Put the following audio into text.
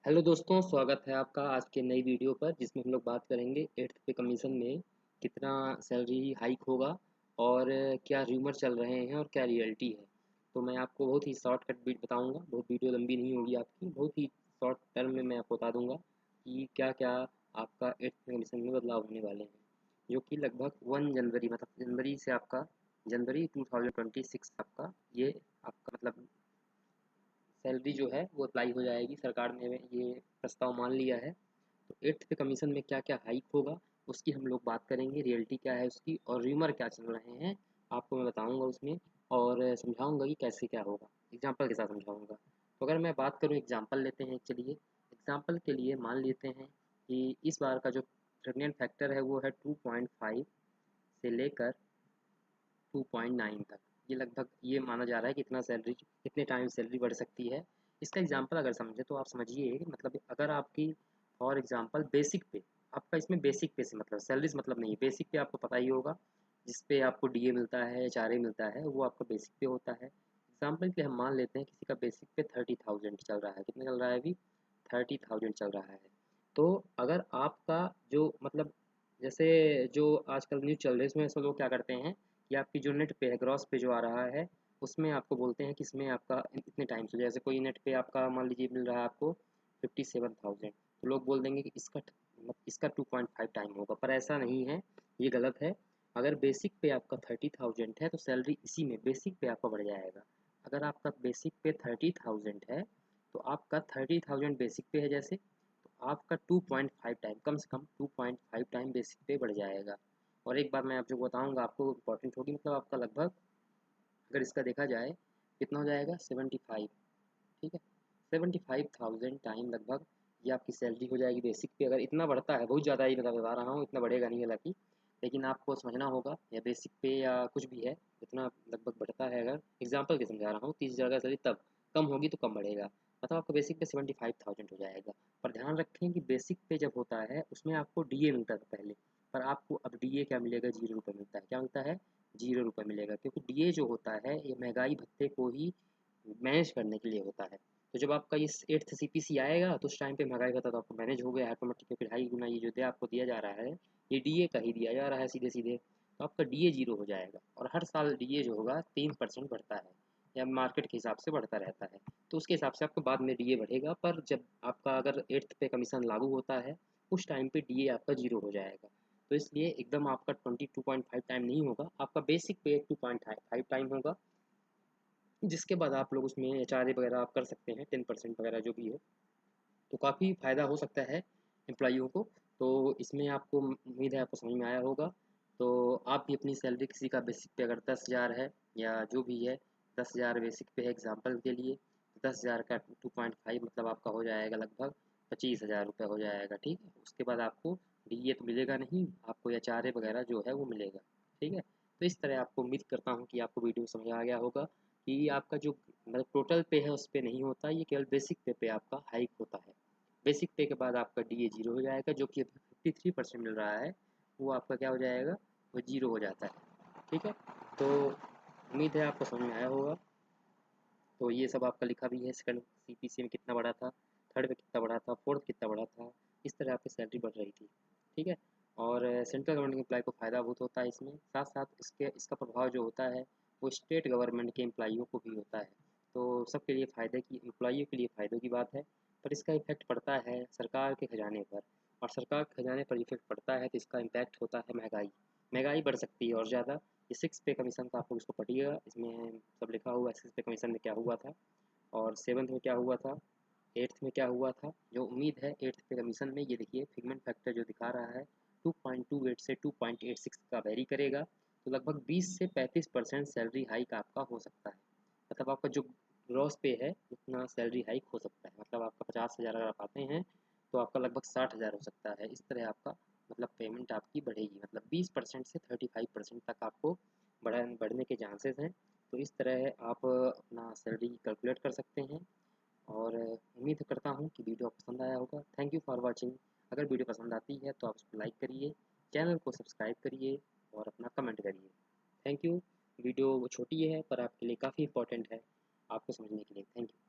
Hello दोस्तों, स्वागत है आपका आज के नई वीडियो पर जिसमें हम लोग बात करेंगे 8th पे कमीशन में कितना सैलरी हाइक होगा और क्या र्यूमर चल रहे हैं और क्या रियलिटी है। तो मैं आपको बहुत ही शॉर्टकट बीट बताऊंगा, बहुत वीडियो लंबी नहीं होगी आपकी, बहुत ही शॉर्ट टर्म में मैं आपको बता दूंगा कि क्या क्या आपका 8th पे कमीशन में बदलाव होने वाले हैं, जो कि लगभग 1 जनवरी मतलब जनवरी से आपका जनवरी 2026 आपका ये आपका मतलब सैलरी जो है वो अप्लाई हो जाएगी। सरकार ने ये प्रस्ताव मान लिया है। तो 8th पे कमीशन में क्या क्या हाइक होगा उसकी हम लोग बात करेंगे, रियलिटी क्या है उसकी और र्यूमर क्या चल रहे हैं आपको मैं बताऊंगा उसमें, और समझाऊंगा कि कैसे क्या होगा, एग्जाम्पल के साथ समझाऊंगा। तो अगर मैं बात करूँ, एग्जाम्पल लेते हैं, चलिए एग्जाम्पल के लिए मान लेते हैं कि इस बार का जो प्रेग्नेंट फैक्टर है वो है 2.5 से लेकर 2.9 तक। ये लगभग ये माना जा रहा है कि इतना सैलरी कितने टाइम सैलरी बढ़ सकती है। इसका एग्जांपल अगर समझे तो आप समझिए, मतलब अगर आपकी फॉर एग्जांपल बेसिक पे, आपका इसमें बेसिक पे से मतलब सैलरी से मतलब नहीं है, बेसिक पे आपको पता ही होगा जिस पे आपको डीए मिलता है, एचआरए मिलता है, वो आपका बेसिक पे होता है। एग्जाम्पल के लिए हम मान लेते हैं किसी का बेसिक पे 30,000 चल रहा है। कितना चल रहा है अभी? 30,000 चल रहा है। तो अगर आपका जो मतलब जैसे जो आजकल न्यूज़ चल रही है इसमें सब लोग क्या करते हैं कि आपकी जो नेट पे है, ग्रॉस पे जो आ रहा है, उसमें आपको बोलते हैं कि इसमें आपका इतने टाइम से, जैसे कोई नेट पे आपका मान लीजिए मिल रहा है आपको 57,000, तो लोग बोल देंगे कि इसका 2.5 टाइम होगा, पर ऐसा नहीं है, ये गलत है। अगर बेसिक पे आपका 30,000 है तो सैलरी इसी में बेसिक पे आपका बढ़ जाएगा। अगर आपका बेसिक पे 30,000 है तो आपका 30,000 बेसिक पे है जैसे, तो आपका 2.5 टाइम, कम से कम 2.5 टाइम बेसिक पे बढ़ जाएगा। और एक बात मैं आप जो बताऊंगा आपको इम्पोर्टेंट होगी, मतलब आपका लगभग अगर इसका देखा जाए कितना हो जाएगा 75, ठीक है, 75,000 टाइम लगभग ये आपकी सैलरी हो जाएगी बेसिक पे। अगर इतना बढ़ता है, बहुत ज़्यादा ही बता रहा हूँ, इतना बढ़ेगा नहीं हालांकि, लेकिन आपको समझना होगा या बेसिक पे या कुछ भी है, इतना लगभग बढ़ता है। अगर एग्जाम्पल के समझा रहा हूँ, 30,000 का सैलरी तब कम होगी तो कम बढ़ेगा, मतलब आपका बेसिक पे 75,000 हो जाएगा। पर ध्यान रखें कि बेसिक पे जब होता है उसमें आपको डीए मिलता था पहले, पर आपको अब डीए क्या मिलेगा? 0 रुपये मिलता है। क्या मिलता है? 0 रुपये मिलेगा, क्योंकि डीए जो होता है ये महंगाई भत्ते को ही मैनेज करने के लिए होता है। तो जब आपका इस 8th सीपीसी आएगा तो उस टाइम पे महंगाई भत्ता तो आपको मैनेज हो गया ऑटोमेटिक, क्योंकि 2.5 गुना ये जो दे आपको दिया जा रहा है, ये डीए का ही दिया जा रहा है सीधे सीधे। तो आपका डीए 0 हो जाएगा, और हर साल डीए जो होगा 3% बढ़ता है, या मार्केट के हिसाब से बढ़ता रहता है। तो उसके हिसाब से आपको बाद में डीए बढ़ेगा, पर जब आपका अगर 8th पे कमीशन लागू होता है उस टाइम पे डीए आपका 0 हो जाएगा। तो इसलिए एकदम आपका 22.5 टाइम नहीं होगा, आपका बेसिक पे 2.5 टाइम होगा, जिसके बाद आप लोग उसमें एचआरए वगैरह आप कर सकते हैं, 10% वगैरह जो भी हो। तो काफ़ी फ़ायदा हो सकता है एम्प्लॉइयों को। तो इसमें आपको उम्मीद है आपको समझ में आया होगा। तो आप भी अपनी सैलरी किसी का बेसिक पे अगर 10,000 है या जो भी है, 10,000 बेसिक पे है एग्जांपल के लिए, तो 10,000 का 2.5 मतलब आपका हो जाएगा लगभग 25,000 रुपये हो जाएगा, ठीक है। उसके बाद आपको डीए तो मिलेगा नहीं, आपको एचआरए वगैरह जो है वो मिलेगा, ठीक है। तो इस तरह आपको उम्मीद करता हूँ कि आपको वीडियो समझ आ गया होगा कि आपका जो मतलब टोटल पे है उस पे नहीं होता, ये केवल बेसिक पे आपका हाइक होता है। बेसिक पे के बाद आपका डीए 0 हो जाएगा, जो कि 53% मिल रहा है, वो आपका क्या हो जाएगा? वो 0 हो जाता है, ठीक है। तो उम्मीद है आपको समझ में आया होगा। तो ये सब आपका लिखा भी है, सेकंड सीपीसी में कितना बढ़ा था, थर्ड में कितना बढ़ा था, फोर्थ कितना बढ़ा था, इस तरह आपकी सैलरी बढ़ रही थी, ठीक है। और सेंट्रल गवर्नमेंट एम्प्लॉय को फ़ायदा बहुत होता है इसमें, साथ साथ इसका प्रभाव जो होता है वो स्टेट गवर्नमेंट के एम्प्लॉइयों को भी होता है। तो सबके लिए फ़ायदे की, एम्प्लॉइयों के लिए फ़ायदों की बात है। पर इसका इफेक्ट पड़ता है सरकार के खजाने पर, और सरकार के खजाने पर इफेक्ट पड़ता है तो इसका इम्पैक्ट होता है महंगाई। महंगाई बढ़ सकती है और ज़्यादा। ये 6 पे कमीशन का आप लोग इसको पढ़िएगा, इसमें सब लिखा हुआ है 6 पे कमीशन में क्या हुआ था, और 7th में क्या हुआ था, 8th में क्या हुआ था। जो उम्मीद है 8th पे कमीशन में, ये देखिए फिगमेंट फैक्टर जो दिखा रहा है 2.28 से 2.86 का वेरी करेगा, तो लगभग 20 से 35% सैलरी हाइक आपका हो सकता है। मतलब आपका जो ग्रॉस पे है उतना सैलरी हाइक हो सकता है, मतलब आपका 50,000 अगर आप आते हैं तो आपका लगभग 60,000 हो सकता है। इस तरह आपका मतलब पेमेंट आपकी बढ़ेगी, मतलब 20% से 35% तक आपको बढ़ने के चांसेस हैं। तो इस तरह आप अपना सैलरी कैलकुलेट कर सकते हैं। और उम्मीद करता हूँ कि वीडियो पसंद आया होगा। Thank you for watching. अगर वीडियो पसंद आती है तो आप उसको लाइक करिए, चैनल को सब्सक्राइब करिए और अपना कमेंट करिए। Thank you. वीडियो छोटी है पर आपके लिए काफ़ी इंपॉर्टेंट है, आपको समझने के लिए। Thank you.